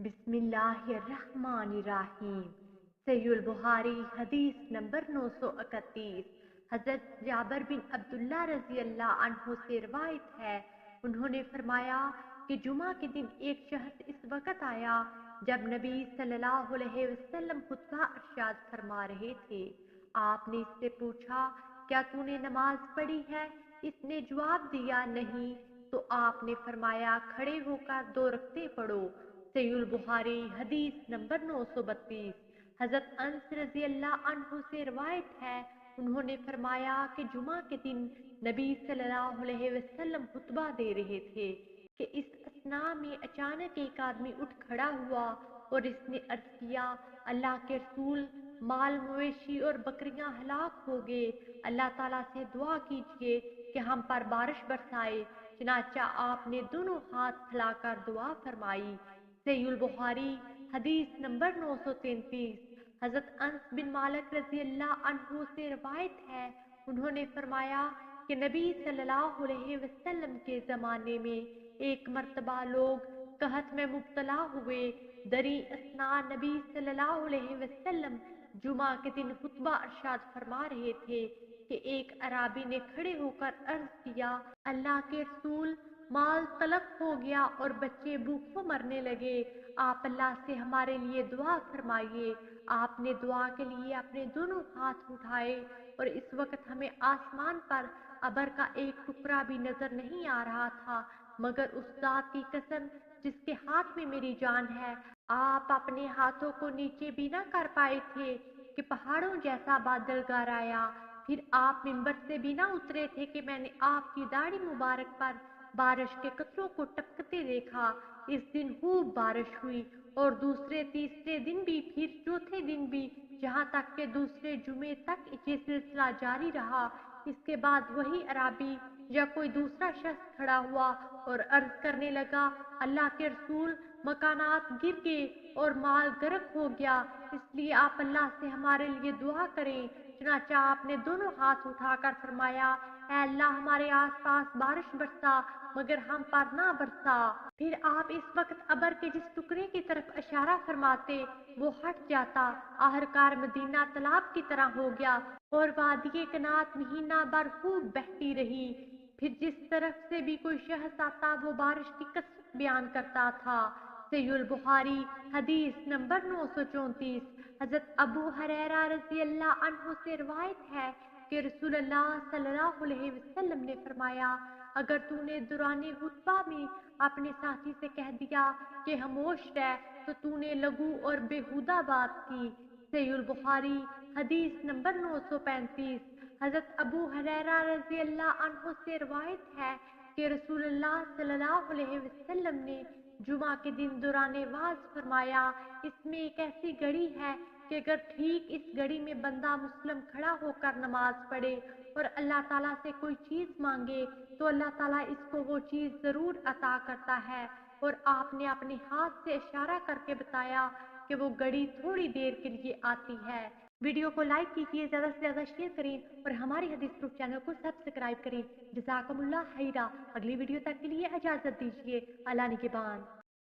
बिस्मिल्लाहिर्रहमानिर्रहीम। सहीह बुखारी हदीस नंबर 931। हजरत जाबिर बिन अब्दुल्लाह रज़ी अल्लाह अन्हु से रिवायत है, उन्होंने फरमाया कि जुमा के दिन एक शख्स इस वक्त आया जब नबी सल्लल्लाहु अलैहि वसल्लम खुतबा इरशाद फरमा रहे थे। आपने इससे पूछा, क्या तूने नमाज पढ़ी है? इसने जवाब दिया, नहीं। तो आपने फरमाया, खड़े होकर 2 रकते पढ़ो। सहीह बुखारी हदीस नंबर 932। हजरत अनस रज़ी अल्लाह अन्हु से रिवायत है, उन्होंने फरमाया कि जुमा के दिन नबी सल्लल्लाहु अलैहि वसल्लम खुतबा दे रहे थे कि इस असना में अचानक एक आदमी उठ खड़ा हुआ और इसने अर्ज किया, अल्लाह के रसूल, माल मवेशी और बकरियां हलाक हो गए। अल्लाह ताला से दुआ कीजिए कि हम पर बारिश बरसाए। चनाचा आपने दोनों हाथ फैलाकर दुआ फरमाई। सहीह बुखारी हदीस नंबर 933। हजरत अनस बिन मालिक रज़ी अल्लाह अन्हु से रिवायत है, उन्होंने फरमाया कि नबी सल्लल्लाहु अलैहि वसल्लम के ज़माने में एक मर्तबा लोग कहत में मुब्तला हुए। दरी असना नबी सल्लल्लाहु अलैहि वसल्लम जुमा के दिन खुतबा इरशाद फरमा रहे थे कि एक अराबी ने खड़े होकर अर्ज किया, अल्लाह के रसूल, माल तलफ हो गया और बच्चे भूखों मरने लगे। आप अल्लाह से हमारे लिए दुआ फरमाइए। आपने दुआ के लिए अपने दोनों हाथ उठाए और इस वक्त हमें आसमान पर अबर का एक टुकड़ा भी नजर नहीं आ रहा था, मगर उस जात की कसम जिसके हाथ में मेरी जान है, आप अपने हाथों को नीचे भी ना कर पाए थे कि पहाड़ों जैसा बादल गर आया। फिर आप मिंबर से भी ना उतरे थे कि मैंने आपकी दाढ़ी मुबारक पर बारिश के कतरों को टपकते देखा। इस दिन खूब बारिश हुई और दूसरे तीसरे दिन भी, फिर चौथे दिन भी, जहाँ तक के दूसरे जुमे तक ये सिलसिला जारी रहा। इसके बाद वही अराबी या कोई दूसरा शख्स खड़ा हुआ और अर्ज करने लगा, अल्लाह के रसूल, मकानात गिर गए और माल गर्क हो गया, इसलिए आप अल्लाह से हमारे लिए दुआ करें। चुनाचा आपने दोनों हाथ उठाकर फरमाया, ऐ अल्लाह, हमारे आसपास बारिश बरसा मगर हम पर ना बरसा। फिर आप इस वक्त अबर के जिस टुकड़े की तरफ इशारा फरमाते वो हट जाता। आखिरकार मदीना तालाब की तरह हो गया और वादिये कनात महीना भर खूब बहती रही। फिर जिस तरफ से भी कोई शख्स आता वो बारिश की कसरत बयान करता था। सहीह बुखारी हदीस नंबर 934। हजरत अबू हुरैरा रज़ी अल्लाह अन्हु से रिवायत है कि रसूलुल्लाह सल्लल्लाहु अलैहि वसल्लम ने फरमाया, अगर तूने दुराने खुतबा में अपने साथी से कह दिया कि खामोश रह, तो तूने लघु और बेहुदा बात की। सहीह बुखारी हदीस नंबर 935। हजरत अबू हुरैरा रज़ी अल्लाह अन्हु से रिवायत है कि रसूलुल्लाह सल्लल्लाहु अलैहि वसल्लम ने जुमा के दिन दौराने वाज फरमाया, इसमें एक ऐसी घड़ी है कि अगर ठीक इस घड़ी में बंदा मुस्लिम खड़ा होकर नमाज पढ़े और अल्लाह ताला से कोई चीज मांगे तो अल्लाह ताला इसको वो चीज जरूर अता करता है। और आपने अपने हाथ से इशारा करके बताया कि वो घड़ी थोड़ी देर के लिए आती है। वीडियो को लाइक कीजिए, ज्यादा से ज्यादा शेयर करें और हमारी हदीस प्रूफ चैनल को सब्सक्राइब करें। जज़ाकुमुल्लाह खैरा। अगली वीडियो तक के लिए इजाजत दीजिए। अल्लाह निगहबान।